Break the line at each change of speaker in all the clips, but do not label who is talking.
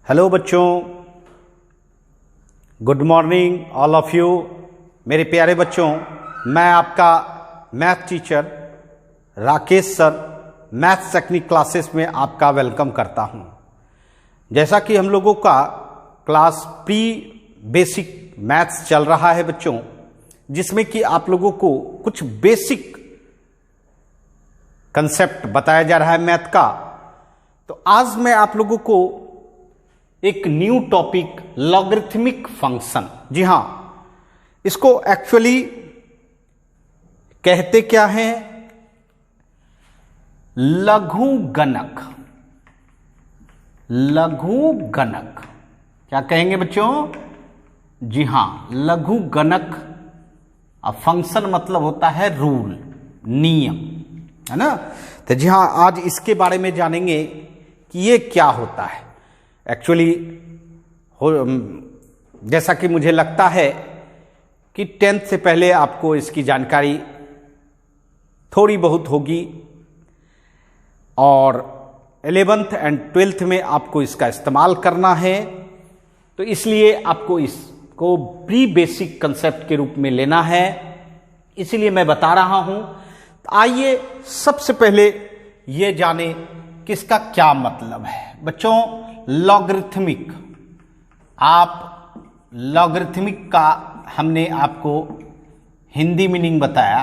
Hello बच्चों, good morning all of you. मेरे प्यारे बच्चों, मैं आपका math teacher Rakesh sir maths technique classes में आपका वेलकम करता हूं। जैसा कि हम लोगों का क्लास प्री बेसिक मैथ्स चल रहा है बच्चों, जिसमें कि आप लोगों को कुछ बेसिक कंसेप्ट बताया जा रहा है मैथ का। तो आज मैं आप लोगों को एक न्यू टॉपिक लॉगरिथमिक फंक्शन, जी हां, इसको एक्चुअली कहते क्या हैं? लघु गणक। लघु गणक क्या कहेंगे बच्चों? जी हां, लघु गणक। अब फंक्शन मतलब होता है रूल, नियम, है ना। तो जी हां, आज इसके बारे में जानेंगे कि ये क्या होता है। एक्चुअली जैसा कि मुझे लगता है कि 10th से पहले आपको इसकी जानकारी थोड़ी बहुत होगी और 11th एंड 12th में आपको इसका इस्तेमाल करना है। तो इसलिए आपको इसको प्री बेसिक कंसेप्ट के रूप में लेना है, इसीलिए मैं बता रहा हूं। तो आइए सबसे पहले ये जाने कि इसका क्या मतलब है। बच्चों, लॉगरिथमिक, आप लॉगरिथमिक का हमने आपको हिंदी मीनिंग बताया।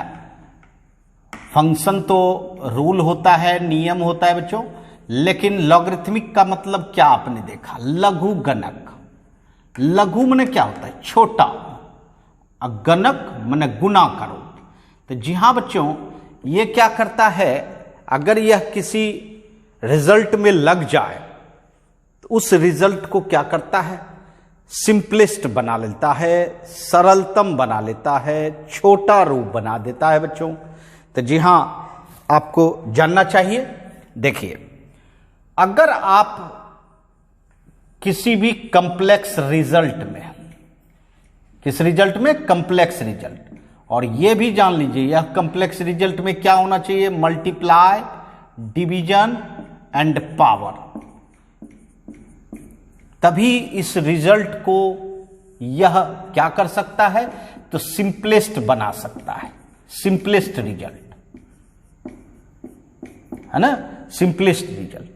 फंक्शन तो रूल होता है, नियम होता है बच्चों, लेकिन लॉगरिथमिक का मतलब क्या आपने देखा? लघु गणक। लघु माने क्या होता है? छोटा, और गणक माने गुना करो। तो जी हां बच्चों, ये क्या करता है, अगर यह किसी रिजल्ट में लग जाए तो उस रिजल्ट को क्या करता है? सिंपलेस्ट बना लेता है, सरलतम बना लेता है, छोटा रूप बना देता है बच्चों। तो जी हां, आपको जानना चाहिए। देखिए, अगर आप किसी भी कंप्लेक्स रिजल्ट में, किस रिजल्ट में? Complex result. और यह भी जान लीजिए, यह कंप्लेक्स रिजल्ट में क्या होना चाहिए? Multiply, division and power. तभी इस रिजल्ट को यह क्या कर सकता है? तो सिंपलेस्ट बना सकता है, सिंपलेस्ट रिजल्ट, है ना। सिंपलेस्ट रिजल्ट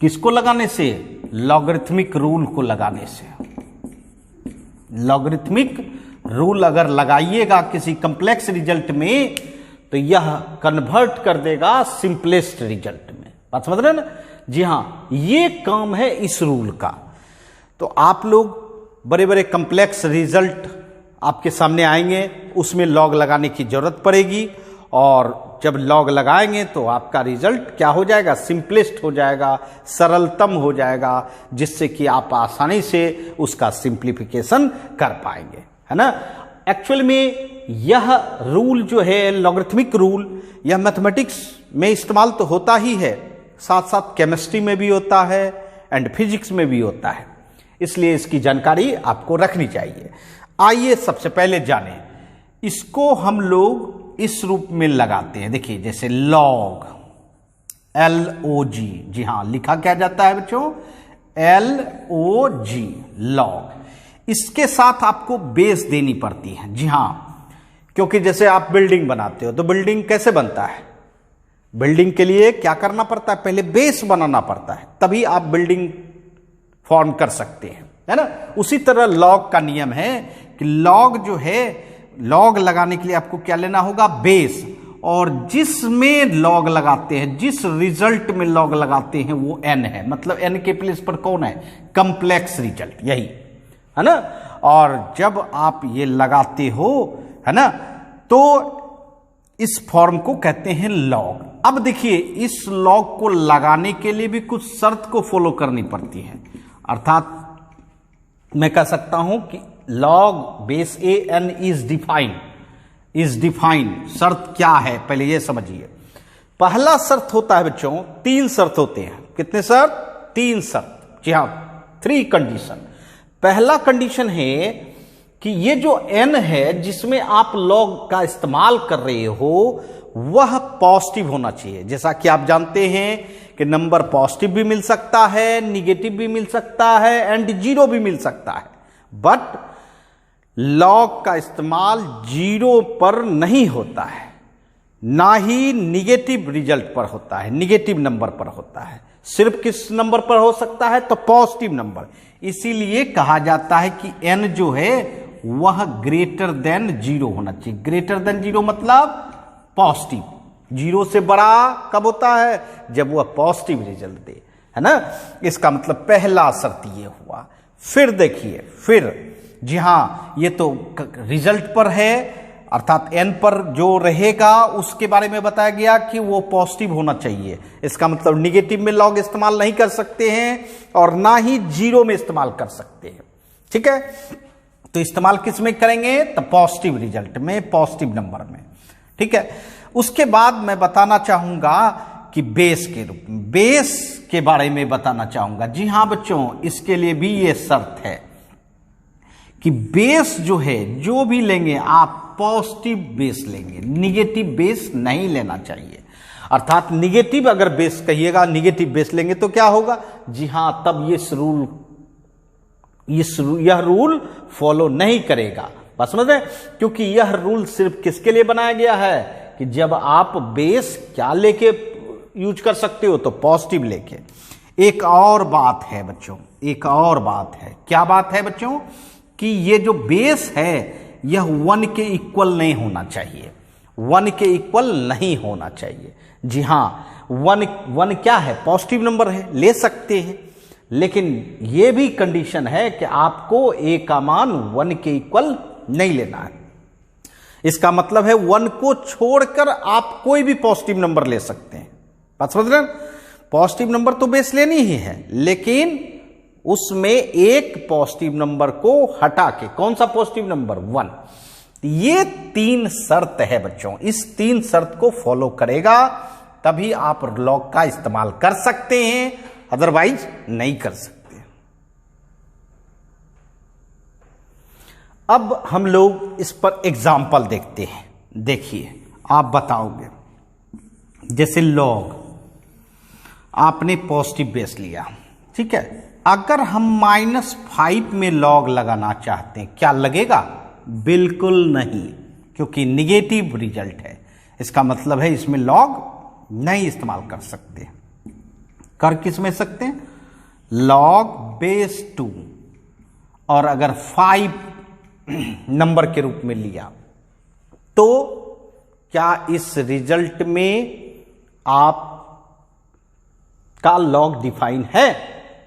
किसको लगाने से? लॉगरिथमिक रूल को लगाने से। लॉगरिथमिक रूल अगर लगाइएगा किसी कंप्लेक्स रिजल्ट में तो यह कन्वर्ट कर देगा सिंपलेस्ट रिजल्ट में। बात समझ रहे हैं ना? जी हां, ये काम है इस रूल का। तो आप लोग बड़े बड़े कंप्लेक्स रिजल्ट आपके सामने आएंगे, उसमें लॉग लगाने की जरूरत पड़ेगी, और जब लॉग लगाएंगे तो आपका रिजल्ट क्या हो जाएगा? सिंपलेस्ट हो जाएगा, सरलतम हो जाएगा, जिससे कि आप आसानी से उसका सिंप्लीफिकेशन कर पाएंगे, है ना। एक्चुअल में यह रूल जो है, लॉगरिथमिक रूल, यह मैथमेटिक्स में इस्तेमाल तो होता ही है, साथ साथ केमिस्ट्री में भी होता है एंड फिजिक्स में भी होता है, इसलिए इसकी जानकारी आपको रखनी चाहिए। आइए सबसे पहले जानें, इसको हम लोग इस रूप में लगाते हैं। देखिए, जैसे लॉग, LOG, जी हां, लिखा क्या जाता है बच्चों? LOG, log. इसके साथ आपको बेस देनी पड़ती है, जी हां, क्योंकि जैसे आप बिल्डिंग बनाते हो तो बिल्डिंग कैसे बनता है? बिल्डिंग के लिए क्या करना पड़ता है? पहले बेस बनाना पड़ता है, तभी आप बिल्डिंग फॉर्म कर सकते हैं, है ना। उसी तरह लॉग का नियम है कि लॉग जो है, लॉग लगाने के लिए आपको क्या लेना होगा? बेस। और जिसमें लॉग लगाते हैं, जिस रिजल्ट में लॉग लगाते हैं, वो n है। मतलब n के प्लेस पर कौन है? कंप्लेक्स रिजल्ट, यही है ना। और जब आप ये लगाते हो, है ना, तो इस फॉर्म को कहते हैं लॉग। अब देखिए, इस लॉग को लगाने के लिए भी कुछ शर्त को फॉलो करनी पड़ती है। अर्थात मैं कह सकता हूं कि log base an is defined. शर्त क्या है, पहले ये समझिए। पहला शर्त होता है बच्चों, 3 शर्त होते हैं। कितने शर्त? 3 शर्त, जी हां, 3 कंडीशन। पहला कंडीशन है कि ये जो n है जिसमें आप लॉग का इस्तेमाल कर रहे हो, वह पॉजिटिव होना चाहिए। जैसा कि आप जानते हैं कि नंबर पॉजिटिव भी मिल सकता है, निगेटिव भी मिल सकता है एंड जीरो भी मिल सकता है, बट लॉग का इस्तेमाल जीरो पर नहीं होता है, ना ही निगेटिव रिजल्ट पर होता है, निगेटिव नंबर पर होता है। सिर्फ किस नंबर पर हो सकता है? तो पॉजिटिव नंबर। इसीलिए कहा जाता है कि n जो है वह ग्रेटर देन जीरो होना चाहिए। ग्रेटर देन जीरो मतलब पॉजिटिव। जीरो से बड़ा कब होता है? जब वह पॉजिटिव रिजल्ट दे, है ना। इसका मतलब पहला शर्त ये हुआ। फिर देखिए, फिर जी हाँ, ये तो रिजल्ट पर है, अर्थात n पर जो रहेगा उसके बारे में बताया गया कि वो पॉजिटिव होना चाहिए। इसका मतलब निगेटिव में लॉग इस्तेमाल नहीं कर सकते हैं और ना ही जीरो में इस्तेमाल कर सकते हैं। ठीक है, तो इस्तेमाल किस में करेंगे? तो पॉजिटिव रिजल्ट में, पॉजिटिव नंबर में। ठीक है, उसके बाद मैं बताना चाहूंगा कि बेस के रूप में, बेस के बारे में बताना चाहूंगा। जी हां बच्चों, इसके लिए भी ये शर्त है कि बेस जो है, जो भी लेंगे आप पॉजिटिव बेस लेंगे, निगेटिव बेस नहीं लेना चाहिए। अर्थात निगेटिव अगर बेस कहिएगा, निगेटिव बेस लेंगे तो क्या होगा? जी हां, तब यह रूल फॉलो नहीं करेगा। बस समझ रहे? क्योंकि यह रूल सिर्फ किसके लिए बनाया गया है कि जब आप बेस क्या लेके यूज कर सकते हो? तो पॉजिटिव लेके। एक और बात है बच्चों, एक और बात है। क्या बात है बच्चों? कि ये जो बेस है यह 1 के इक्वल नहीं होना चाहिए, 1 के इक्वल नहीं होना चाहिए। जी हां, 1 क्या है? पॉजिटिव नंबर है, ले सकते हैं, लेकिन यह भी कंडीशन है कि आपको a का मान 1 के इक्वल नहीं लेना है। इसका मतलब है 1 को छोड़कर आप कोई भी पॉजिटिव नंबर ले सकते हैं। बात समझ रहे हैं? पॉजिटिव नंबर तो बेस लेनी ही है, लेकिन उसमें एक पॉजिटिव नंबर को हटा के। कौन सा पॉजिटिव नंबर? 1। ये 3 शर्त है बच्चों, इस 3 शर्त को फॉलो करेगा तभी आप लॉग का इस्तेमाल कर सकते हैं, अदरवाइज नहीं कर सकते। अब हम लोग इस पर एग्जाम्पल देखते हैं। देखिए, आप बताओगे, जैसे लॉग आपने पॉजिटिव बेस लिया, ठीक है। अगर हम -5 में लॉग लगाना चाहते हैं, क्या लगेगा? बिल्कुल नहीं, क्योंकि निगेटिव रिजल्ट है। इसका मतलब है इसमें लॉग नहीं इस्तेमाल कर सकते। कर किस में सकते हैं? Log base 2। और अगर 5 नंबर के रूप में लिया तो क्या इस रिजल्ट में आप का लॉग डिफाइन है?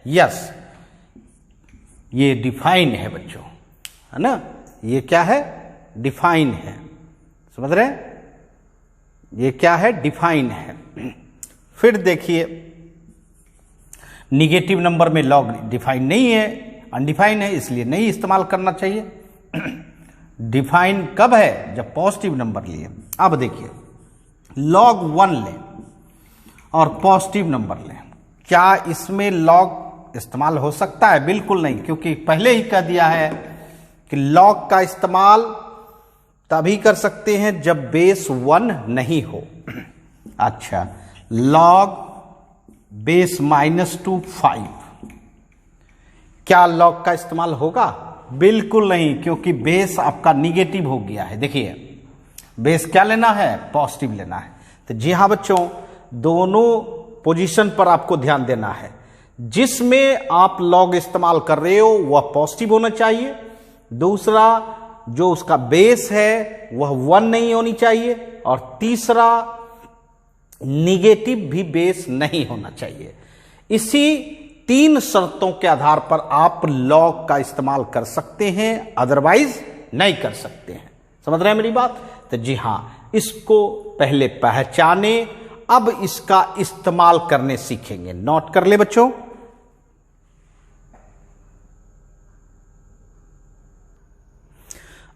यस, ये डिफाइन है बच्चों, है ना। ये क्या है? डिफाइन है। समझ रहे हैं? ये क्या है? डिफाइन है। फिर देखिए, निगेटिव नंबर में लॉग डिफाइन नहीं है, अनडिफाइन है, इसलिए नहीं इस्तेमाल करना चाहिए। डिफाइन कब है? जब पॉजिटिव नंबर लिए। अब देखिए, लॉग 1 लें और पॉजिटिव नंबर लें, क्या इसमें लॉग इस्तेमाल हो सकता है? बिल्कुल नहीं, क्योंकि पहले ही कह दिया है कि लॉग का इस्तेमाल तभी कर सकते हैं जब बेस 1 नहीं हो। अच्छा, लॉग बेस -2 5, क्या लॉग का इस्तेमाल होगा? बिल्कुल नहीं, क्योंकि बेस आपका निगेटिव हो गया है। देखिए, बेस क्या लेना है? पॉजिटिव लेना है। तो जी हाँ बच्चों, दोनों पोजीशन पर आपको ध्यान देना है। जिसमें आप लॉग इस्तेमाल कर रहे हो वह पॉजिटिव होना चाहिए, दूसरा जो उसका बेस है वह 1 नहीं होनी चाहिए, और तीसरा निगेटिव भी बेस नहीं होना चाहिए। इसी 3 शर्तों के आधार पर आप लॉग का इस्तेमाल कर सकते हैं, अदरवाइज नहीं कर सकते हैं। समझ रहे हैं मेरी बात? तो जी हां, इसको पहले पहचाने, अब इसका इस्तेमाल करने सीखेंगे। नोट कर ले बच्चों।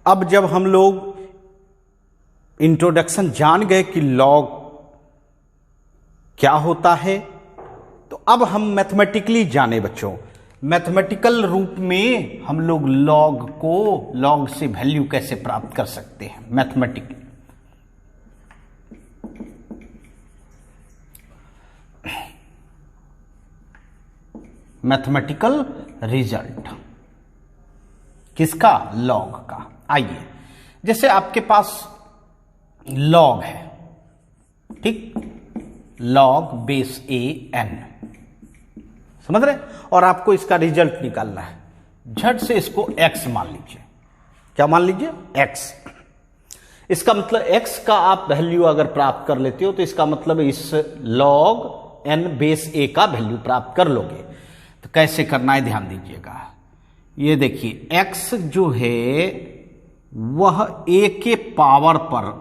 अब जब हम लोग इंट्रोडक्शन जान गए कि लॉग क्या होता है, तो अब हम मैथमेटिकली जाने बच्चों। मैथमेटिकल रूप में हम लोग लॉग से वैल्यू कैसे प्राप्त कर सकते हैं मैथमेटिकली। मैथमेटिकल रिजल्ट किसका? लॉग का। आइए, जैसे आपके पास लॉग है, ठीक, लॉग बेस ए एन, समझ रहे, और आपको इसका रिजल्ट निकालना है। झट से इसको x मान लीजिए। क्या मान लीजिए? x। इसका मतलब x का आप वैल्यू अगर प्राप्त कर लेते हो तो इसका मतलब इस लॉग n बेस a का वैल्यू प्राप्त कर लोगे। तो कैसे करना है ध्यान दीजिएगा। ये देखिए x जो है वह a के पावर पर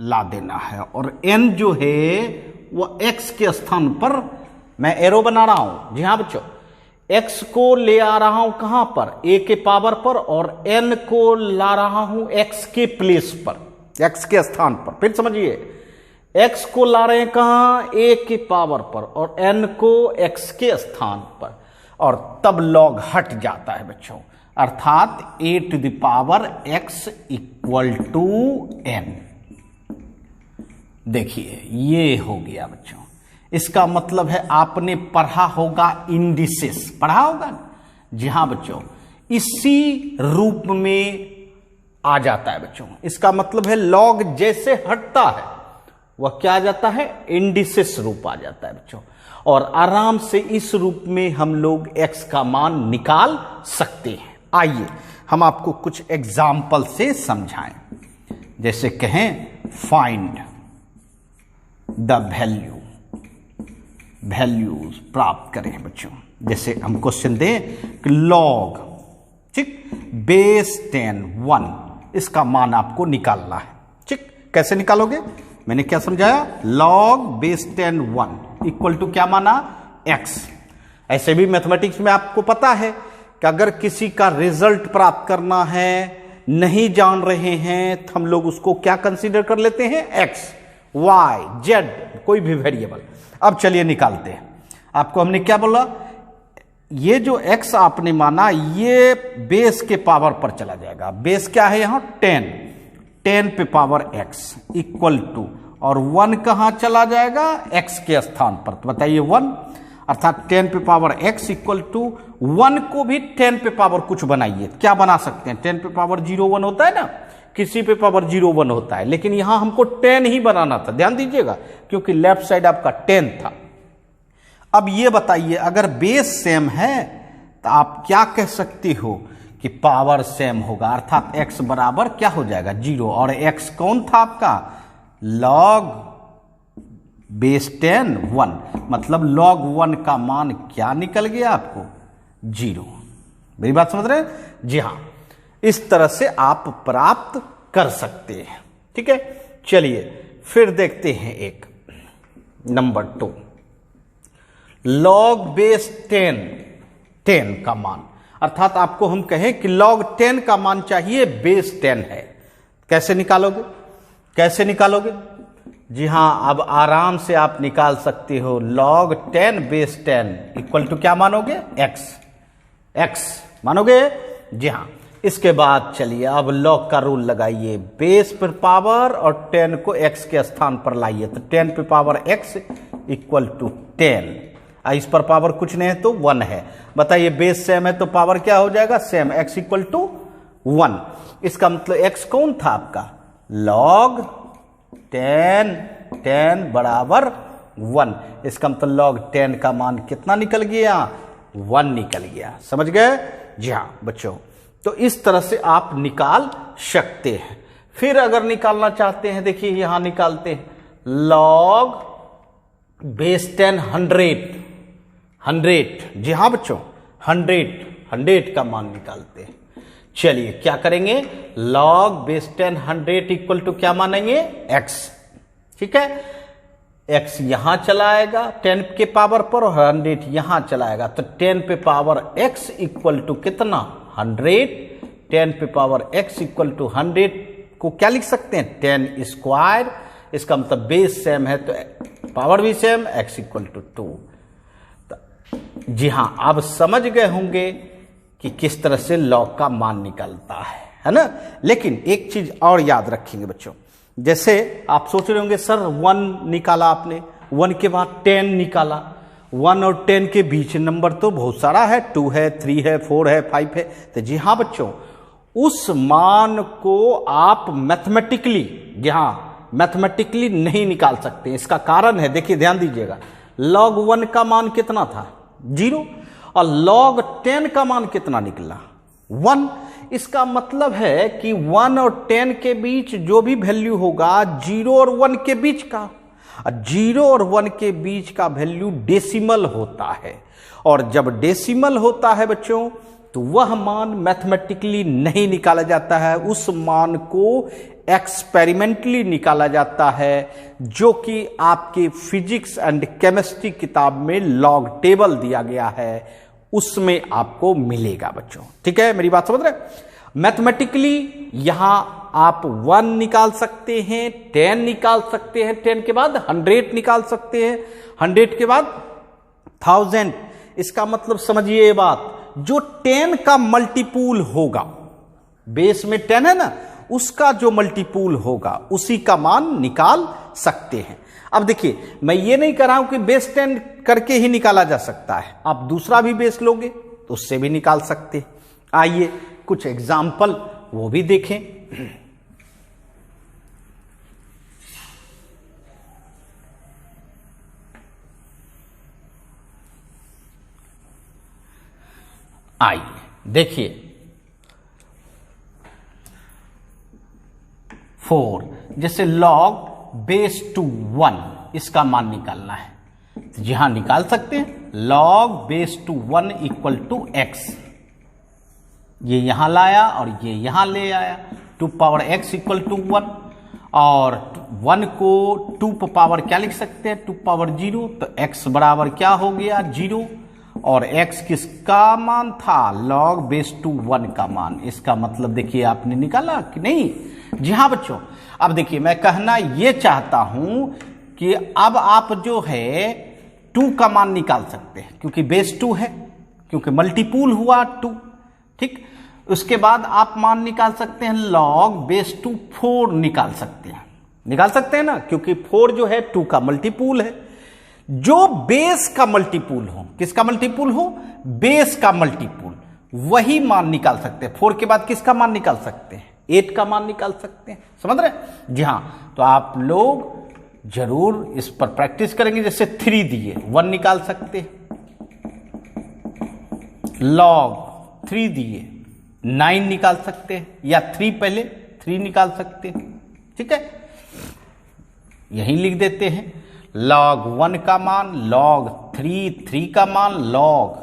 ला देना है और n जो है वह x के स्थान पर, मैं एरो बना रहा हूं, जी हां बच्चों, x को ले आ रहा हूं कहां पर? a के पावर पर, और n को ला रहा हूं x के प्लेस पर, x के स्थान पर। फिर समझिए, x को ला रहे हैं कहां? a के पावर पर, और n को x के स्थान पर, और तब लॉग हट जाता है बच्चों, अर्थात a to the power x equal to n। देखिए ये हो गया बच्चों। इसका मतलब है आपने पढ़ा होगा इंडिसेस, पढ़ा होगा ना? जी हां बच्चों, इसी रूप में आ जाता है बच्चों। इसका मतलब है लॉग जैसे हटता है वह क्या आ जाता है? इंडिसेस रूप आ जाता है बच्चों, और आराम से इस रूप में हम लोग x का मान निकाल सकते हैं। आइए हम आपको कुछ एग्जाम्पल से समझाएं। जैसे कहें फाइंड द वैल्यूज प्राप्त करें बच्चों। जैसे हम क्वेश्चन दें कि लॉग, ठीक, बेस 10 1, इसका मान आपको निकालना है, ठीक। कैसे निकालोगे? मैंने क्या समझाया? लॉग बेस 10 1 इक्वल टू क्या माना? x। ऐसे भी मैथमेटिक्स में आपको पता है कि अगर किसी का रिजल्ट प्राप्त करना है, नहीं जान रहे हैं, तो हम लोग उसको क्या कंसीडर कर लेते हैं? x, y, z, कोई भी वेरिएबल। अब चलिए निकालते हैं। आपको हमने क्या बोला? ये जो x आपने माना ये बेस के पावर पर चला जाएगा। बेस क्या है यहां? 10 पे पावर x इक्वल टू, और 1 कहां चला जाएगा? x के स्थान पर। तो बताइए 1, अर्थात 10 पे पावर x इक्वल टू 1 को भी 10 पे पावर कुछ बनाइए। क्या बना सकते हैं? 10 पे पावर 0 1 होता है ना, किसी पे पावर 0 1 होता है, लेकिन यहां हमको 10 ही बनाना था। ध्यान दीजिएगा, क्योंकि लेफ्ट साइड आपका 10 था। अब ये बताइए, अगर बेस सेम है तो आप क्या कह सकते हो कि पावर सेम होगा, अर्थात x बराबर क्या हो जाएगा? 0। और x कौन था आपका? लॉग बेस 10 1, मतलब log 1 का मान क्या निकल गया आपको? 0। मेरी बात समझ रहे हैं? जी हां, इस तरह से आप प्राप्त कर सकते हैं, ठीक है। चलिए फिर देखते हैं एक नंबर 2, log बेस 10 का मान, अर्थात आपको हम कहें कि log 10 का मान चाहिए, बेस 10 है। कैसे निकालोगे? कैसे निकालोगे? जी हां, अब आराम से आप निकाल सकते हो। log 10 बेस 10 इक्वल टू क्या मानोगे? x मानोगे? जी हां। इसके बाद चलिए अब log का रूल लगाइए, बेस पर पावर और 10 को x के स्थान पर लाइए। तो 10 पे पावर x इक्वल टू 10, इस पर पावर कुछ नहीं है तो 1 है। बताइए बेस सेम है तो पावर क्या हो जाएगा? Same, x equal to 1। इसका मतलब x कौन था आपका? log 10 बराबर 1। इसका मतलब log 10 का मान कितना निकल गया? 1 निकल गया। समझ गए? जी हाँ बच्चों, तो इस तरह से आप निकाल सकते हैं। फिर अगर निकालना चाहते हैं, देखिए यहां निकालते हैं log बेस 10 100। जी हाँ बच्चों, 100 का मान निकालते हैं। चलिए क्या करेंगे? log बेस 10 100 इक्वल टू क्या मानेंगे? x, ठीक है। x यहां चला आएगा 10 के पावर पर, और 100 यहां चला आएगा, तो 10 पे पावर x इक्वल टू कितना? 100। 10 पे पावर x इक्वल टू 100 को क्या लिख सकते हैं? 10 स्क्वायर। इसका मतलब बेस सेम है तो पावर भी सेम, x इक्वल टू 2। जी हां, आप समझ गए होंगे कि किस तरह से log का मान निकलता है ना। लेकिन एक चीज और याद रखेंगे बच्चों, जैसे आप सोच रहे होंगे सर 1 निकाला आपने, 1 के बाद 10 निकाला, 1 और 10 के बीच नंबर तो बहुत सारा है, 2 है, 3 है, 4 है, 5 है। तो जी हाँ बच्चों, उस मान को आप मैथमेटिकली, जी हाँ, मैथमेटिकली नहीं निकाल सकते। इसका कारण है, देखिए ध्यान दीजिएगा, log 1 का मान कितना था? 0, और log 10 का मान कितना निकला? 1। इसका मतलब है कि 1 और 10 के बीच जो भी वैल्यू होगा 0 और 1 के बीच का, 0 और 1 के बीच का वैल्यू डेसिमल होता है। और जब डेसिमल होता है बच्चों, तो वह मान मैथमेटिकली नहीं निकाला जाता है, उस मान को एक्सपेरिमेंटली निकाला जाता है, जो कि आपके फिजिक्स एंड केमिस्ट्री किताब में लॉग टेबल दिया गया है, उसमें आपको मिलेगा बच्चों। ठीक है, मेरी बात समझ रहे? मैथमेटिकली यहां आप 1 निकाल सकते हैं, 10 निकाल सकते हैं, 10 के बाद 100 निकाल सकते हैं, 100 के बाद 1000। इसका मतलब समझिए ये बात, जो 10 का मल्टीपुल होगा, बेस में 10 है ना, उसका जो मल्टीपुल होगा उसी का मान निकाल सकते हैं। अब देखिए, मैं ये नहीं कह रहा हूं कि बेस 10 करके ही निकाला जा सकता है, आप दूसरा भी बेस लोगे तो उससे भी निकाल सकते हैं। आइए कुछ एग्जाम्पल वो भी देखें। आइए देखिए, 4, जैसे log बेस टू 1, इसका मान निकालना है, तो जी हां निकाल सकते हैं। log base two 1 equal to x, ये यहां लाया और ये यहां ले आया, 2 पावर x इक्वल टू 1, और 1 को 2 पावर क्या लिख सकते हैं? 2 पावर 0, तो x बराबर क्या हो गया? 0। और x किसका मान था? log बेस टू 1 का मान। इसका मतलब देखिए आपने निकाला कि नहीं? जी हाँ बच्चों। अब देखिए, मैं कहना ये चाहता हूं कि अब आप जो है 2 का मान निकाल सकते हैं, क्योंकि बेस 2 है, क्योंकि मल्टीपुल हुआ 2। ठीक, उसके बाद आप मान निकाल सकते हैं log बेस टू 4 निकाल सकते हैं ना, क्योंकि 4 जो है 2 का मल्टीपुल है। जो बेस का मल्टीपुल हो, किसका मल्टीपुल हो? बेस का मल्टीपुल, वही मान निकाल सकते हैं। 4 के बाद किसका मान निकाल सकते हैं? 8 का मान निकाल सकते हैं। समझ रहे? जी हां, तो आप लोग जरूर इस पर प्रैक्टिस करेंगे। जैसे 3 दिए, 1 निकाल सकते हैं। log 3 दिए, 9 निकाल सकते हैं, या 3 पहले 3 निकाल सकते हैं। ठीक है, यही लिख देते हैं। log 1 का मान, log 3 का मान, log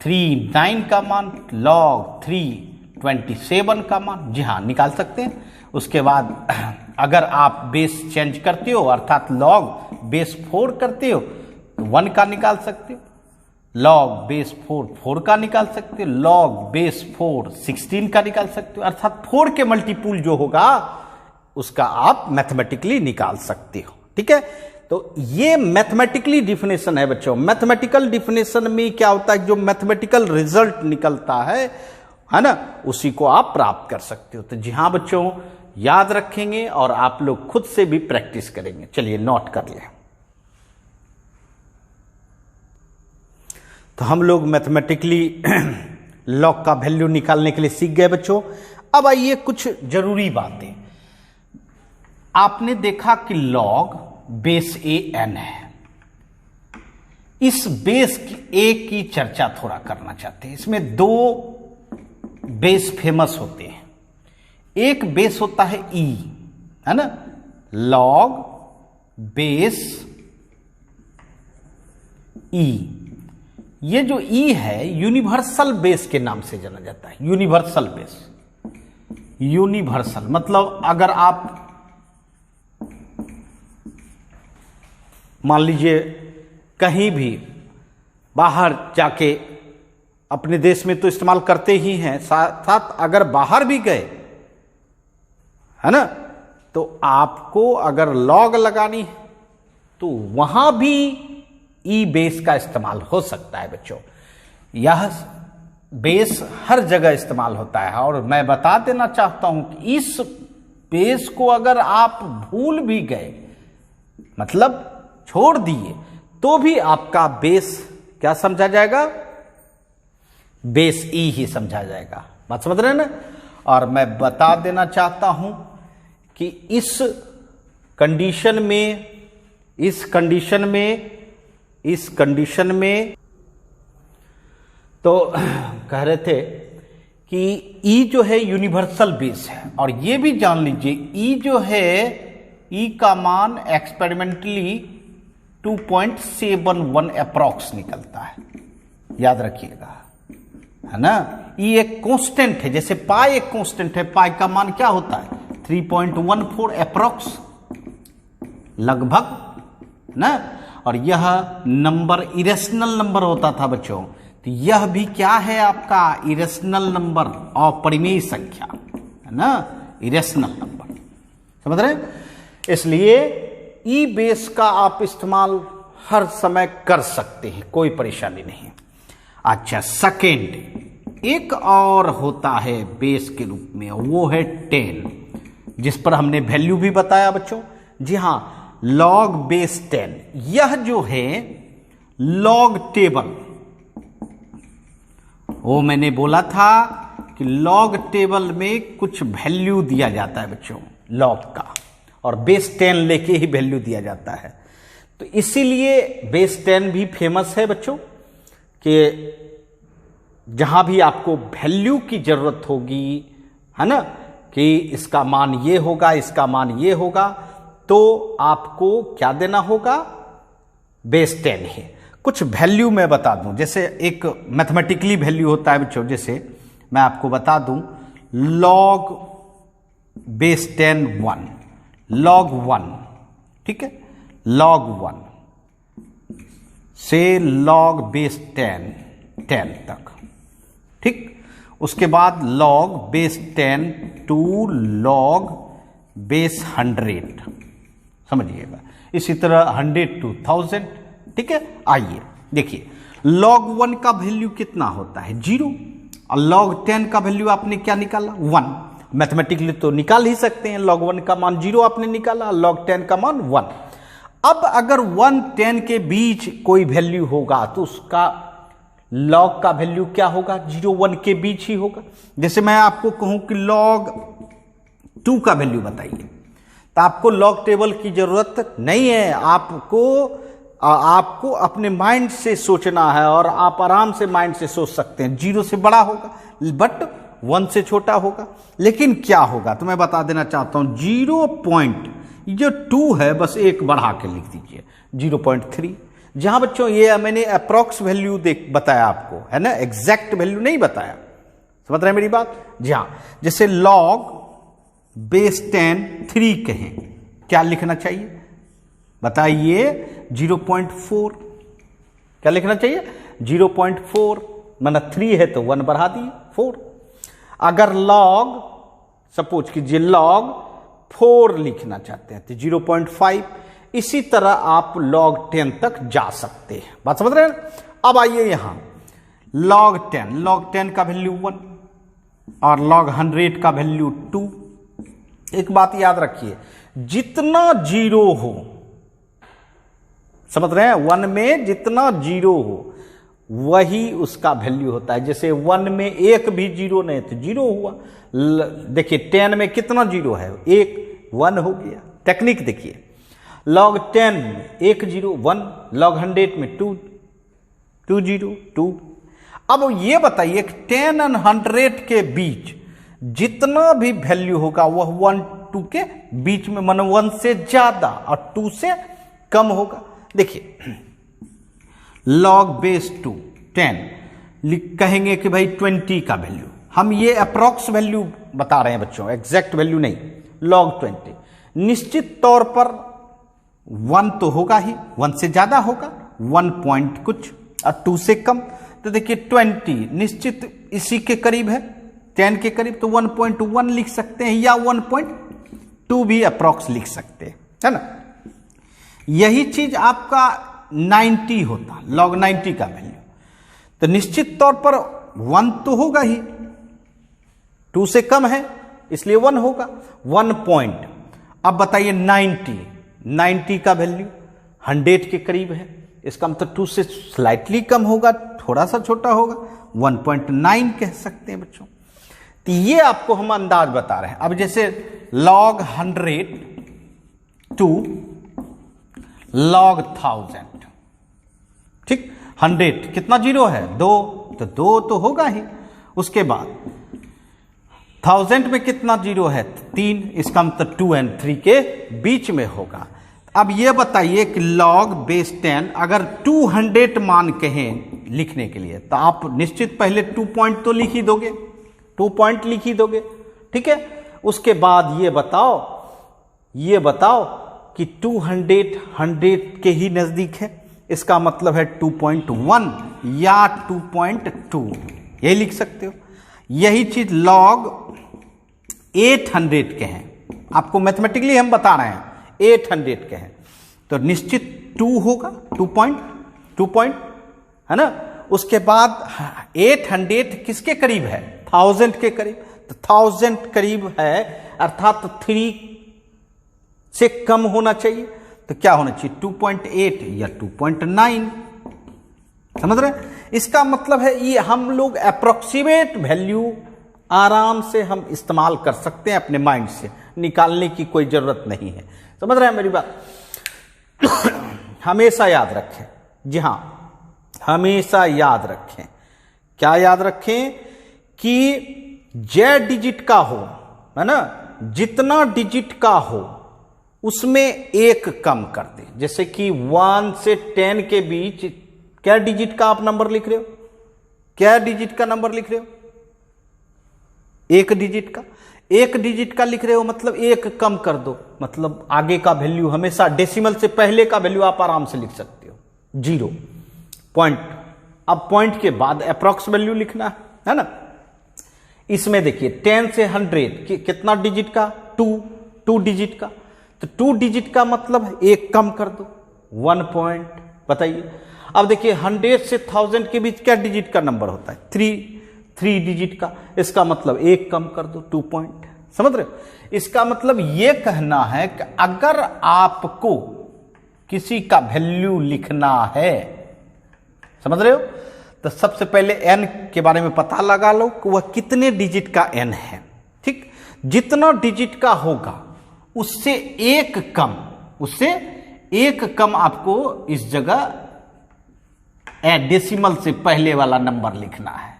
3 9 का मान, log 3 27 का मान। जी हाँ, निकाल सकते हैं। उसके बाद अगर आप बेस चेंज करते हो, अर्थात log बेस 4 करते हो, तो 1 का निकाल सकते हो, log बेस 4 का निकाल सकते हो, log बेस 4 16 का निकाल सकते हो, अर्थात 4 के मल्टीपुल जो होगा उसका आप मैथमेटिकली निकाल सकते हो। ठीक है, तो ये मैथमेटिकली डिफिनेशन है बच्चों। मैथमेटिकल डिफिनेशन में क्या होता है? जो मैथमेटिकल रिजल्ट निकलता है ना, उसी को आप प्राप्त कर सकते हो। तो जी हां बच्चों, याद रखेंगे और आप लोग खुद से भी प्रैक्टिस करेंगे। चलिए नोट कर लें। तो हम लोग मैथमेटिकली log का वैल्यू निकालने के लिए सीख गए बच्चों। अब आइए कुछ जरूरी बातें। आपने देखा कि log बेस a n है। इस बेस a की चर्चा थोड़ा करना चाहते हैं। इसमें 2 बेस फेमस होते हैं। एक बेस होता है e, है ना, log बेस e। ये जो e है यूनिवर्सल बेस के नाम से जाना जाता है। यूनिवर्सल बेस, यूनिवर्सल मतलब अगर आप मान लीजिए कहीं भी बाहर जाके, अपने देश में तो इस्तेमाल करते ही हैं, साथ अगर बाहर भी गए, है ना, तो आपको अगर log लगानी है तो वहां भी ई बेस का इस्तेमाल हो सकता है बच्चों। यह बेस हर जगह इस्तेमाल होता है। और मैं बता देना चाहता हूं कि इस बेस को अगर आप भूल भी गए, मतलब छोड़ दिए, तो भी आपका बेस क्या समझा जाएगा, बेस ई ही समझा जाएगा। बात समझ रहे हैं ना। और मैं बता देना चाहता हूं कि इस कंडीशन में तो कह रहे थे कि ई जो है यूनिवर्सल बेस है, और ये भी जान लीजिए ई जो है, ई का मान एक्सपेरिमेंटली 2.71 अप्रॉक्स निकलता है, याद रखिएगा, है ना। ई एक कांस्टेंट है, जैसे पाई एक कांस्टेंट है, पाई का मान क्या होता है 3.14 अप्रॉक्स लगभग, ना। और यह नंबर इरेशनल नंबर होता था बच्चों, तो यह भी क्या है आपका इरेशनल नंबर, अपरिमेय संख्या, है ना, इरेशनल नंबर, समझ रहे हैं। इसलिए ई बेस का आप इस्तेमाल हर समय कर सकते हैं, कोई परेशानी नहीं। अच्छा, सेकेंड एक और होता है बेस के रूप में, वो है 10, जिस पर हमने वैल्यू भी बताया बच्चों। जी हां, लॉग बेस 10, यह जो है लॉग टेबल, वो मैंने बोला था कि लॉग टेबल में कुछ वैल्यू दिया जाता है बच्चों लॉग का, और बेस 10 लेके ही वैल्यू दिया जाता है। तो इसीलिए बेस 10 भी फेमस है बच्चों, कि जहां भी आपको वैल्यू की जरूरत होगी, है ना, कि इसका मान ये होगा, इसका मान ये होगा, तो आपको क्या देना होगा, बेस 10 है। कुछ वैल्यू मैं बता दूं, जैसे एक मैथमेटिकली वैल्यू होता है बच्चों, जैसे मैं आपको बता दूं लॉग बेस 10 1, लॉग 1, ठीक है, लॉग 1 से लॉग बेस 10 तक, ठीक। उसके बाद log base 10 to log base 100, समझिएगा। इसी तरह 100 to 1000, ठीक है। आइए देखिए, log 1 का वैल्यू कितना होता है 0, और log 10 का वैल्यू आपने क्या निकाला 1। मैथमेटिकली तो निकाल ही सकते हैं, log 1 का मान 0 आपने निकाला, log 10 का मान 1। अब अगर 1 10 के बीच कोई वैल्यू होगा तो उसका log का वैल्यू क्या होगा, 0 1 के बीच ही होगा। जैसे मैं आपको कहूं कि log 2 का वैल्यू बताइए, तो आपको लॉग टेबल की जरूरत नहीं है, आपको अपने माइंड से सोचना है, और आप आराम से माइंड से सोच सकते हैं। 0 से बड़ा होगा बट 1 से छोटा होगा, लेकिन क्या होगा तो मैं बता देना चाहता हूं, 0.2 है, बस एक बढ़ा के लिख दीजिए 0.3। जहां बच्चों ये मैंने अप्रॉक्स वैल्यू बताया आपको, है ना, एग्जैक्ट वैल्यू नहीं बताया, समझ रहे हैं मेरी बात। जी हां, जैसे लॉग बेस 10 3 कहें, क्या लिखना चाहिए बताइए, 0.4। क्या लिखना चाहिए 0.4, माना 3 है तो 1 बढ़ा दिए 4। अगर लॉग सपोज कीजिए लॉग 4 लिखना चाहते हैं तो 0.5। इसी तरह आप लॉग 10 तक जा सकते हैं, बात समझ रहे हैं। अब आइए यहां लॉग 10 का वैल्यू 1 और लॉग 100 का वैल्यू 2। एक बात याद रखिए, जितना 0 हो, समझ रहे हैं, 1 में जितना 0 हो वही उसका वैल्यू होता है। जैसे 1 में एक भी 0 नहीं तो 0 हुआ। देखिए 10 में कितना 0 है, 1 हो गया। टेक्निक देखिए, लॉग 10 में 1 0 1, लॉग 100 में 2 0 2। अब ये बताइए 10 और 100 के बीच जितना भी वैल्यू होगा वह 1 2 के बीच में, मन 1 से ज्यादा और 2 से कम होगा। देखिए लॉग बेस 2 10 कहेंगे कि भाई 20 का वैल्यू, हम ये अप्रॉक्स वैल्यू बता रहे हैं बच्चों, एग्जैक्ट वैल्यू नहीं। लॉग 20 निश्चित तौर पर 1 तो होगा ही, 1 से ज्यादा होगा, 1 पॉइंट कुछ और 2 से कम। तो देखिए 20 निश्चित इसी के करीब है, 10 के करीब, तो 1.1 लिख सकते हैं या 1.2 भी अप्रॉक्स लिख सकते हैं, है ना। यही चीज आपका 90 होता, लॉग 90 का वैल्यू, तो निश्चित तौर पर 1 तो होगा ही, 2 से कम है इसलिए 1 होगा, 1 पॉइंट। अब बताइए 90 का वैल्यू 100 के करीब है इसका मतलब 2 से स्लाइटली कम होगा, थोड़ा सा छोटा होगा, 1.9 कह सकते हैं बच्चों। तो ये आपको हम अंदाज बता रहे हैं। अब जैसे log 100 टू log 1000, ठीक, 100 कितना जीरो है, 2, तो 2 तो होगा ही। उसके बाद 1000 में कितना जीरो है, 3, इसका मतलब 2 और 3 के बीच में होगा। अब ये बताइए कि log बेस 10 अगर 200 मान कहें लिखने के लिए, तो आप निश्चित पहले 2 पॉइंट तो लिख ही दोगे, 2 पॉइंट लिख ही दोगे, ठीक है। उसके बाद ये बताओ कि 200 100 के ही नजदीक है, इसका मतलब है 2.1 या 2.2, यही लिख सकते हो। यही चीज log 800 के हैं, आपको मैथमेटिकली हम बता रहे हैं, 800 के हैं, तो निश्चित 2 होगा, 2 पॉइंट, है ना। उसके बाद 800 किसके करीब है, 1000 के करीब, तो 1000 करीब है, अर्थात 3 से कम होना चाहिए, तो क्या होना चाहिए, 2.8 या 2.9, समझ रहे हैं। इसका मतलब है ये हम लोग अप्रोक्सीमेट वैल्यू आराम से हम इस्तेमाल कर सकते हैं, अपने माइंड से निकालने की कोई जरूरत नहीं है, समझ रहे हैं मेरी बात। हमेशा याद रखें, जी हां, हमेशा याद रखें, क्या याद रखें कि j डिजिट का हो, है ना, जितना डिजिट का हो उसमें एक कम कर दे। जैसे कि 1 से 10 के बीच क्या डिजिट का आप नंबर लिख रहे हो, क्या डिजिट का नंबर लिख रहे हो, एक डिजिट का लिख रहे हो, मतलब एक कम कर दो, मतलब आगे का वैल्यू हमेशा डेसिमल से पहले का वैल्यू आप आराम से लिख सकते हो, 0 पॉइंट। अब पॉइंट के बाद अप्रॉक्स वैल्यू लिखना है ना। इसमें देखिए 10 से 100 कितना डिजिट का, 2 डिजिट का, तो 2 डिजिट का मतलब एक कम कर दो, 1 पॉइंट। बताइए अब देखिए 100 से 1000 के बीच क्या डिजिट का नंबर होता है, 3 डिजिट का, इसका मतलब एक कम कर दो, 2 पॉइंट। समझ रहे हो, इसका मतलब यह कहना है कि अगर आपको किसी का वैल्यू लिखना है, समझ रहे हो, तो सबसे पहले n के बारे में पता लगा लो कि वह कितने डिजिट का n है, ठीक। जितना डिजिट का होगा उससे एक कम आपको इस जगह डेसिमल से पहले वाला नंबर लिखना है,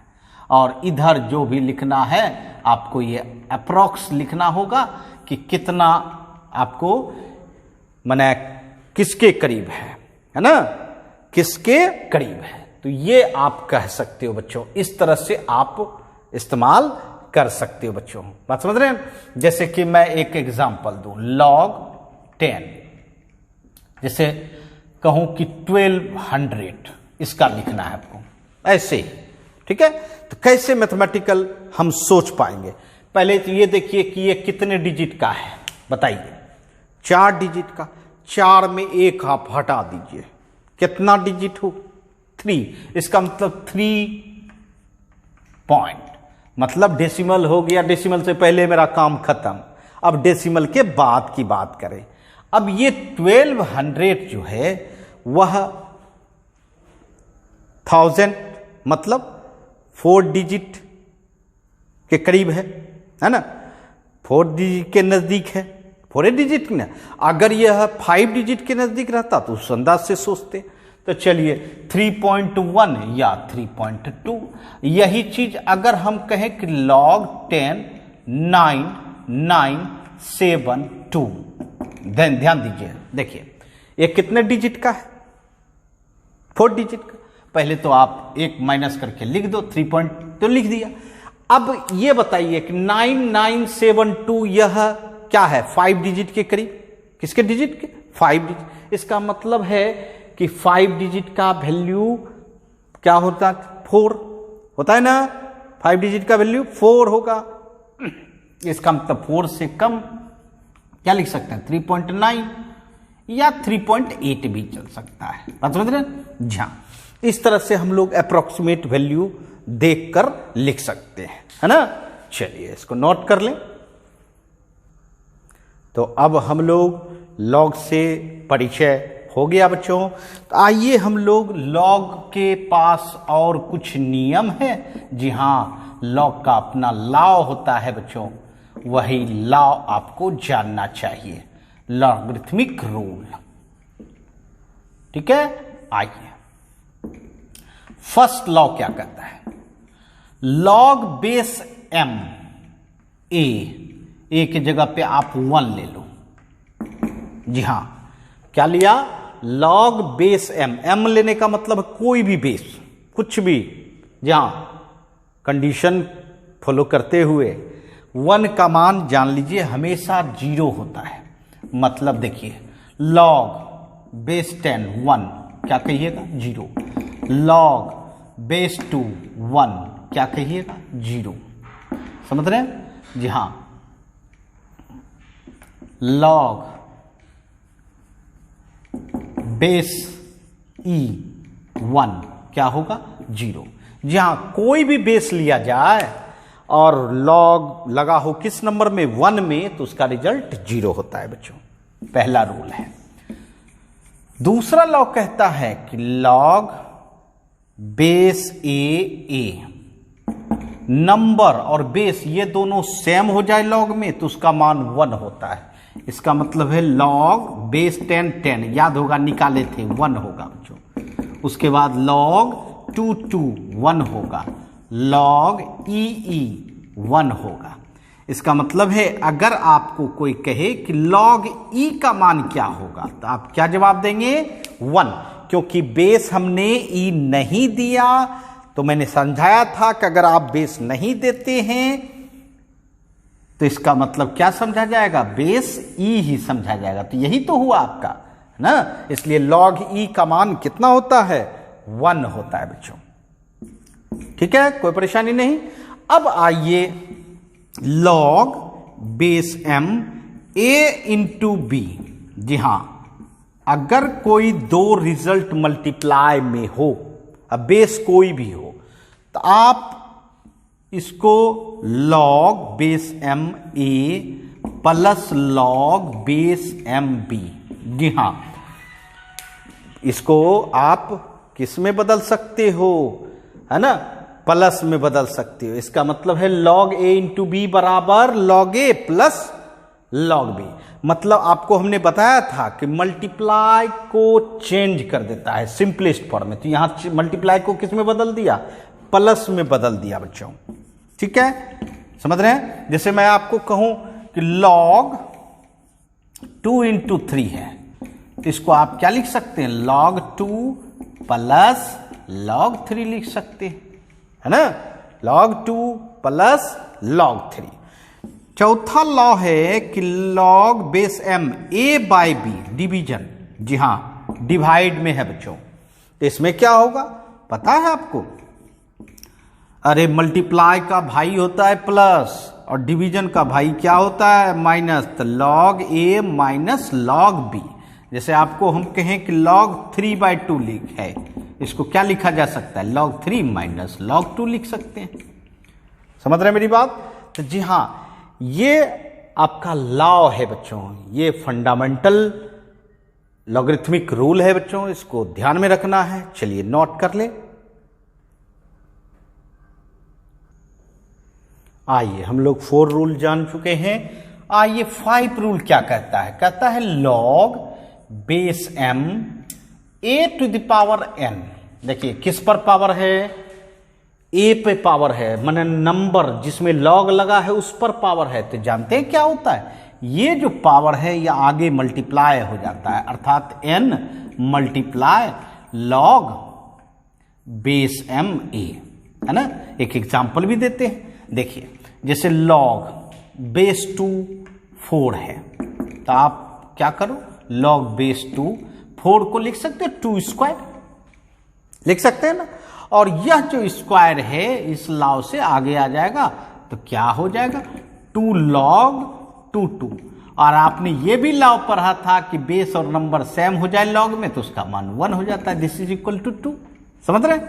और इधर जो भी लिखना है आपको ये अप्रॉक्स लिखना होगा कि कितना आपको माने किसके करीब है ना, किसके करीब है। तो ये आप कह सकते हो बच्चों, इस तरह से आप इस्तेमाल कर सकते हो बच्चों, बात समझ रहे हैं। जैसे कि मैं एक एग्जांपल दूं, log 10, जैसे कहूं कि 1200, इसका लिखना है आपको ऐसे ही, ठीक है। तो कैसे मैथमेटिकल हम सोच पाएंगे, पहले तो ये देखिए कि ये कितने डिजिट का है, बताइए, 4 डिजिट का, 4 में एक आप हटा दीजिए, कितना डिजिट हो, 3, इसका मतलब 3 पॉइंट, मतलब डेसिमल हो गया, डेसिमल से पहले मेरा काम खत्म। अब डेसिमल के बाद की बात करें, अब ये 1200 जो है वह 1000 मतलब 4 डिजिट के करीब है ना, 4 डिजिट के नजदीक है, 4 डिजिट ना, अगर यह 5 डिजिट के नजदीक रहता तो उस अंदाज से सोचते। तो चलिए 3.1 या 3.2, यही चीज अगर हम कहें कि log 10 9972, ध्यान दीजिए, देखिए ये कितने डिजिट का है, 4 डिजिट का। पहले तो आप एक माइनस करके लिख दो, 3 पॉइंट तो लिख दिया। अब ये बताइए कि 9972 यह क्या है, 5 डिजिट के करीब, किसके डिजिट के, 5 डिजिट। इसका मतलब है कि 5 डिजिट का वैल्यू क्या होता, 4 होता है ना, 5 डिजिट का वैल्यू 4 होगा, इसका मतलब 4 से कम क्या लिख सकते हैं, 3.9 या 3.8 भी चल सकता है, बात समझ रहे हैं। जी हाँ, इस तरह से हम लोग अप्रोक्सीमेट वैल्यू देखकर लिख सकते हैं, है ना। चलिए इसको नोट कर लें। तो अब हम लोग लॉग से परिचय हो गया बच्चों। तो आइए हम लोग लॉग के पास और कुछ नियम है। जी हाँ, लॉग का अपना लॉ होता है बच्चों, वही लॉ आपको जानना चाहिए, लॉगरिथमिक रूल। ठीक है, आइए फर्स्ट लॉ क्या कहता है, लॉग बेस m ए की जगह पे आप 1 ले लो। जी हां, क्या लिया, लॉग बेस m लेने का मतलब कोई भी बेस, कुछ भी। जी हां, कंडीशन फॉलो करते हुए 1 का मान जान लीजिए हमेशा 0 होता है। मतलब देखिए, लॉग बेस 10 1 क्या कहिएगा 0, लॉग बेस 2 1 क्या कहिएगा 0। समझ रहे हैं? जी हां, लॉग बेस ई 1 क्या होगा 0। जी हां, कोई भी बेस लिया जाए और लॉग लगा हो किस नंबर में 1 में, तो उसका रिजल्ट 0 होता है बच्चों। पहला रूल है। दूसरा लॉ कहता है कि लॉग बेस ए नंबर और बेस ये दोनों सेम हो जाए लॉग में, तो उसका मान 1 होता है। इसका मतलब है लॉग बेस 10 10 याद होगा, निकाले थे 1 होगा बच्चों। उसके बाद लॉग 2 2 1 होगा, लॉग ई 1 होगा। इसका मतलब है अगर आपको कोई कहे कि लॉग ई का मान क्या होगा, तो आप क्या जवाब देंगे 1, क्योंकि बेस हमने ई नहीं दिया। तो मैंने समझाया था कि अगर आप बेस नहीं देते हैं तो इसका मतलब क्या समझा जाएगा, बेस ई ही समझा जाएगा। तो यही तो हुआ आपका ना, इसलिए लॉग ई का मान कितना होता है 1 होता है बच्चों। ठीक है, कोई परेशानी नहीं। अब आइए log base m a into B. जी हां, अगर कोई दो रिजल्ट मल्टीप्लाई में हो, अब बेस कोई भी हो, तो आप इसको log base m a plus log base m b। जी हां, इसको आप किस में बदल सकते हो, है ना, प्लस में बदल सकते हो। इसका मतलब है लॉग a इंटू बी बराबर log a plus log b. मतलब आपको हमने बताया था कि मल्टीप्लाई को चेंज कर देता है सिंपलेस्ट फॉर्म में, तो यहां मल्टीप्लाई को किस में बदल दिया, प्लस में बदल दिया बच्चों। ठीक है, समझ रहे हैं? जैसे मैं आपको कहूं कि लॉग 2 इंटू 3 है, तो इसको आप क्या लिख सकते हैं, लॉग 2 प्लस लॉग 3 लिख सकते हैं, है ना, लॉग 2 प्लस लॉग 3। चौथा लॉ है कि log base m a by B division. जी हां, डिवाइड में है बच्चों, तो इसमें क्या होगा पता है आपको, अरे मल्टीप्लाई का भाई होता है प्लस और डिवीजन का भाई क्या होता है माइनस, तो log a minus log b। जैसे आपको हम कहें कि लॉग 3/2 लिख है, इसको क्या लिखा जा सकता है, लॉग 3 माइनस लॉग 2 लिख सकते हैं। समझ रहे हैं मेरी बात? तो जी हां, ये आपका लॉ है बच्चों, ये फंडामेंटल लॉगरिथमिक रूल है बच्चों, इसको ध्यान में रखना है। चलिए नोट कर ले। आइए, हम लोग 4 रूल जान चुके हैं। आइए 5 रूल क्या कहता है, कहता है log base m a to the power n। देखिए किस पर पावर है, a पे पावर है, माने नंबर जिसमें लॉग लगा है उस पर पावर है। तो जानते हैं क्या होता है, ये जो पावर है ये आगे मल्टीप्लाई हो जाता है, अर्थात n multiply log base m a, है ना। एक एग्जांपल भी देते हैं, देखिए जैसे लॉग बेस 2 4 है, तो आप क्या करो, लॉग बेस 2 4 को लिख सकते हो 2 स्क्वायर लिख सकते हैं ना, और यह जो स्क्वायर है इस लॉ से आगे आ जाएगा, तो क्या हो जाएगा 2 लॉग 2 2। और आपने ये भी लॉ पढ़ा था कि बेस और नंबर सेम हो जाए लॉग में तो उसका मान 1 हो जाता है, दिस इज इक्वल टू 2। समझ रहे?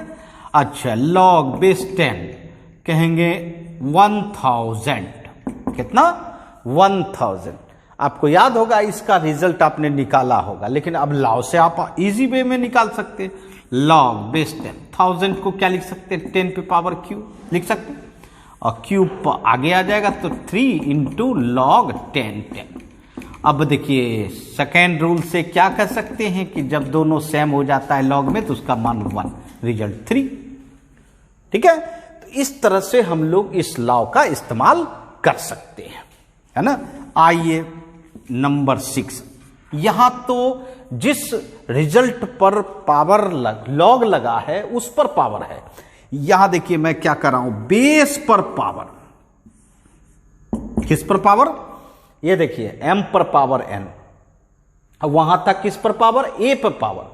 अच्छा, लॉग बेस 10 कहेंगे 1000, कितना 1000। आपको याद होगा इसका रिजल्ट आपने निकाला होगा, लेकिन अब लॉग से आप इजी वे में निकाल सकते हैं। लॉग बेस 10, 1000 को क्या लिख सकते हैं, 10 पे पावर क्यूब लिख सकते हैं, और क्यूब आगे आ जाएगा तो 3 इंटू लॉग 10। अब देखिए सेकेंड रूल से क्या कर सकते हैं कि जब दोनों सेम हो जाता है लॉग में तो उसका मान 1, रिजल्ट 3। ठीक है, तो इस तरह से हम लोग इस लॉ का इस्तेमाल कर सकते हैं, है ना। आइए नंबर 6, यहां तो जिस रिजल्ट पर पावर लॉग लगा है उस पर पावर है। यहां देखिए मैं क्या कर रहा हूं, बेस पर पावर, किस पर पावर, ये देखिए m पर पावर n, अब वहां तक किस पर पावर, a पर पावर।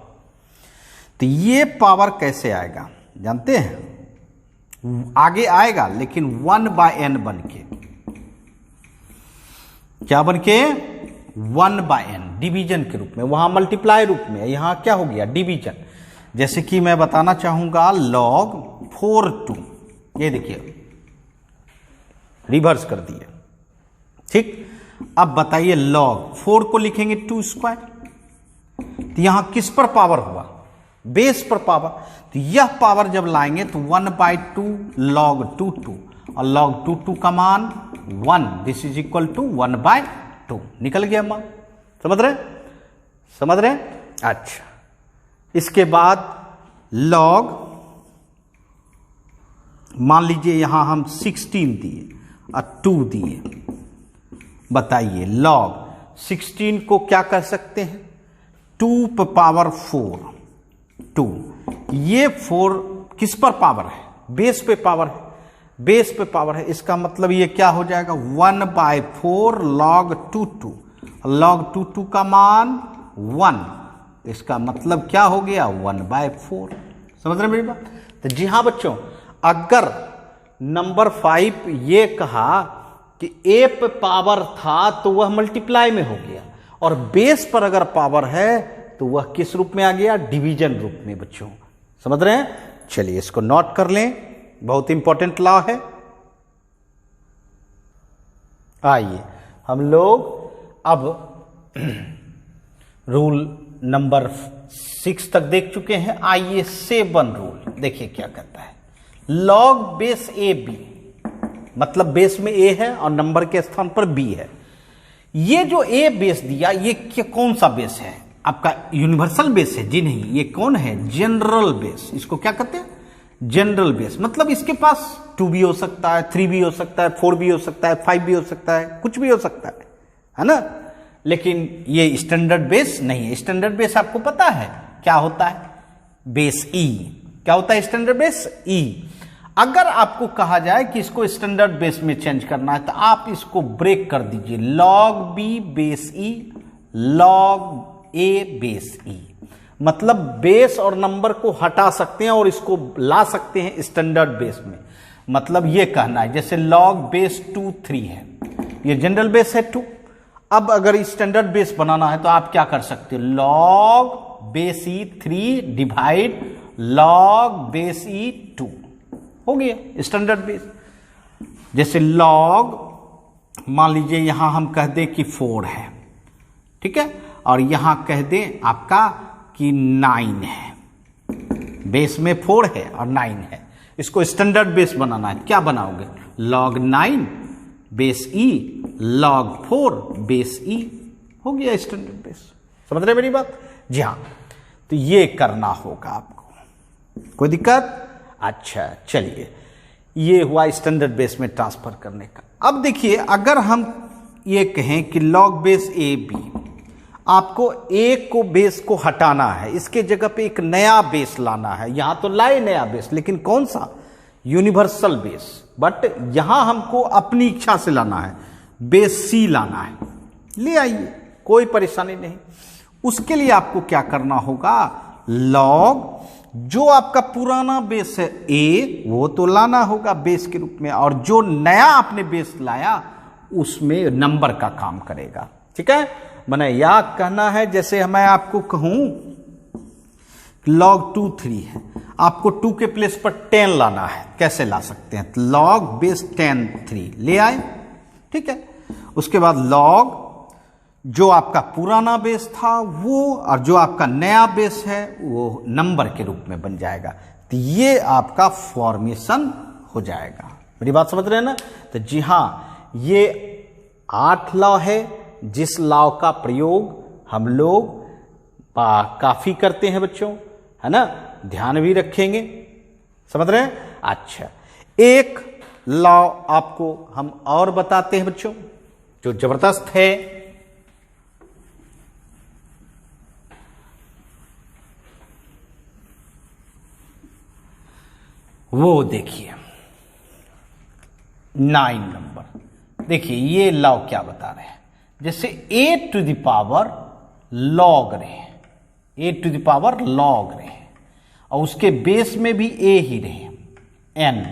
तो ये पावर कैसे आएगा जानते हैं, आगे आएगा लेकिन 1/n बन के, क्या बन के, 1/n, डिवीजन के रूप में, वहां मल्टीप्लाई रूप में, यहां क्या हो गया, डिवीजन। जैसे कि मैं बताना चाहूंगा log 4/2, ये देखिए रिवर्स कर दिए। ठीक, अब बताइए log 4 को लिखेंगे 2 स्क्वायर, तो यहां किस पर पावर हुआ, बेस पर पावर। तो यह पावर जब लाएंगे तो 1/2 log 2/2, और log 2/2 का मान 1, दिस इज इक्वल टू 1/2, निकल गया मान। समझ रहे। अच्छा, इसके बाद log, मान लीजिए यहां हम 16 दिए और 2 दिए, बताइए log 16 को क्या कर सकते हैं, 2 पर पावर 4, 2, ये 4 किस पर पावर है, बेस पे पावर है, बेस पे पावर है। इसका मतलब ये क्या हो जाएगा, 1/4 log 2/2, log 2/2 का मान 1, इसका मतलब क्या हो गया, 1/4। समझ रहे मेरी बात। तो जी हाँ बच्चों, अगर नंबर 5 ये कहा कि a पे पावर था तो वह मल्टीप्लाई में हो गया, और बेस पर अगर पावर है तो वह किस रूप में आ गया, डिवीजन रूप में। बच्चों समझ रहे हैं, चलिए इसको नोट कर लें, बहुत इंपॉर्टेंट लॉ है। आइए हम लोग अब रूल नंबर 6 तक देख चुके हैं। आइए 7 रूल देखिए क्या कहता है, log बेस AB, मतलब बेस में a है और नंबर के स्थान पर b है। ये जो a बेस दिया, ये क्या, कौन सा बेस है आपका, यूनिवर्सल बेस है जी नहीं, ये कौन है, जनरल बेस। इसको क्या कहते हैं, जनरल बेस। मतलब इसके पास 2 भी हो सकता है, 3 भी हो सकता है, 4 भी हो सकता है, 5 भी हो सकता है, कुछ भी हो सकता है ना। लेकिन ये स्टैंडर्ड बेस नहीं है। स्टैंडर्ड बेस आपको पता है क्या होता है, बेस E। क्या होता है स्टैंडर्ड बेस, E। अगर आपको कहा जाए कि इसको स्टैंडर्ड बेस में चेंज करना है तो आप इसको ब्रेक कर दीजिए, log B base E, log A base E। मतलब बेस और नंबर को हटा सकते हैं और इसको ला सकते हैं स्टैंडर्ड बेस में। मतलब ये कहना है जैसे log बेस 2 3 है, ये जनरल बेस है 2। अब अगर स्टैंडर्ड बेस बनाना है तो आप क्या कर सकते हो, log base E 3 divide log base E 2, हो गया स्टैंडर्ड बेस। जैसे log, मान लीजिए यहां हम कह दें कि 4 है, ठीक है, और यहां कह दें आपका कि 9 है, बेस में 4 है और 9 है। इसको स्टैंडर्ड बेस बनाना है, क्या बनाओगे, log 9 base E log 4 base E, हो गया स्टैंडर्ड बेस। समझ रहे मेरी बात, जी हाँ। तो ये करना होगा आपको, कोई दिक्कत। अच्छा चलिए, ये हुआ स्टैंडर्ड बेस में ट्रांसफर करने का। अब देखिए अगर हम ये कहें कि log बेस AB, आपको A को बेस को हटाना है, इसके जगह पे एक नया बेस लाना है। यहां तो लाए नया बेस, लेकिन कौन सा, यूनिवर्सल बेस। बट यहां हमको अपनी इच्छा से लाना है, बेस C लाना है, ले आइए, कोई परेशानी नहीं। उसके लिए आपको क्या करना होगा, log जो आपका पुराना बेस है A, वो तो लाना होगा बेस के रूप में, और जो नया आपने बेस लाया उसमें नंबर का काम करेगा। ठीक है, मैंने याद कहना है, जैसे मैं आपको कहूं log 2 3 है, आपको 2 के प्लेस पर 10 लाना है, कैसे ला सकते हैं, log बेस 10 3 ले आए, ठीक है। उसके बाद log जो आपका पुराना बेस था वो और जो आपका नया बेस है वो नंबर के रूप में बन जाएगा। तो ये आपका फॉर्मेशन हो जाएगा। मेरी बात समझ रहे हैं ना? तो जी हाँ, ये 8 लॉ है जिस लॉ का प्रयोग हम लोग काफी करते हैं बच्चों, है ना? ध्यान भी रखेंगे, समझ रहे हैं? अच्छा, एक लॉ आपको हम और बताते हैं बच्चों जो जबरदस्त है। वो देखिए 9 नंबर। देखिए ये लॉ क्या बता रहे हैं, जैसे a to the power log रहे, a to the power log रहे और उसके बेस में भी a ही रहे, n,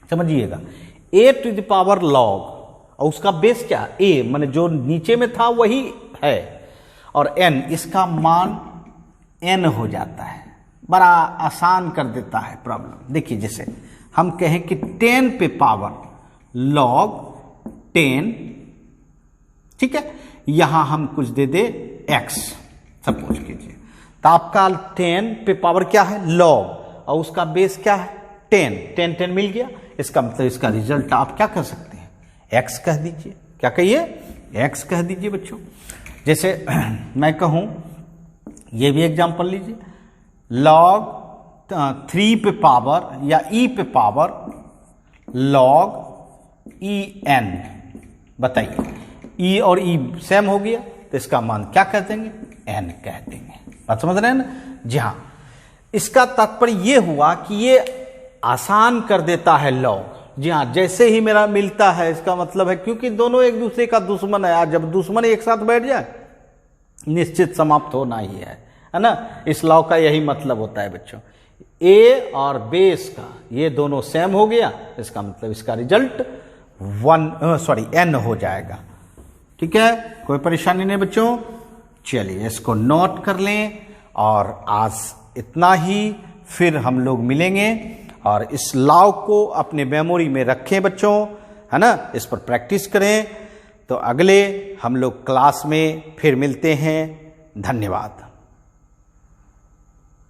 समझिएगा, a to the power log और उसका बेस क्या a, माने जो नीचे में था वही है, और n, इसका मान n हो जाता है। बड़ा आसान कर देता है प्रॉब्लम। देखिए जैसे हम कहें कि 10 पे पावर log 10, ठीक है, यहां हम कुछ दे दे x, सपोज कीजिए, तो आपका 10 पे पावर क्या है log और उसका बेस क्या है 10, 10 10 मिल गया। इसका मतलब इसका रिजल्ट आप क्या कर सकते हैं, x कह दीजिए। क्या कहिए, x कह दीजिए बच्चों। जैसे मैं कहूं, ये भी एग्जांपल लीजिए, log 3 पे पावर या e पे पावर log en, बताइए, e और e सेम हो गया तो इसका मान क्या कह देंगे, n कह देंगे। बात समझ रहे हैं ना? जी हाँ, इसका तात्पर्य ये हुआ कि ये आसान कर देता है log। जी हाँ, जैसे ही मेरा मिलता है इसका मतलब है, क्योंकि दोनों एक दूसरे का दुश्मन है, जब दुश्मन एक साथ बैठ जाए निश्चित समाप्त होना ही है ना? इस लॉ का यही मतलब होता है बच्चों। a और बेस का ये दोनों सेम हो गया, इसका मतलब इसका रिजल्ट n हो जाएगा। ठीक है, कोई परेशानी नहीं बच्चों। चलिए इसको नोट कर लें, और आज इतना ही, फिर हम लोग मिलेंगे और इस लॉ को अपने मेमोरी में रखें बच्चों, है ना? इस पर प्रैक्टिस करें। तो अगले हम लोग क्लास में फिर मिलते हैं। धन्यवाद।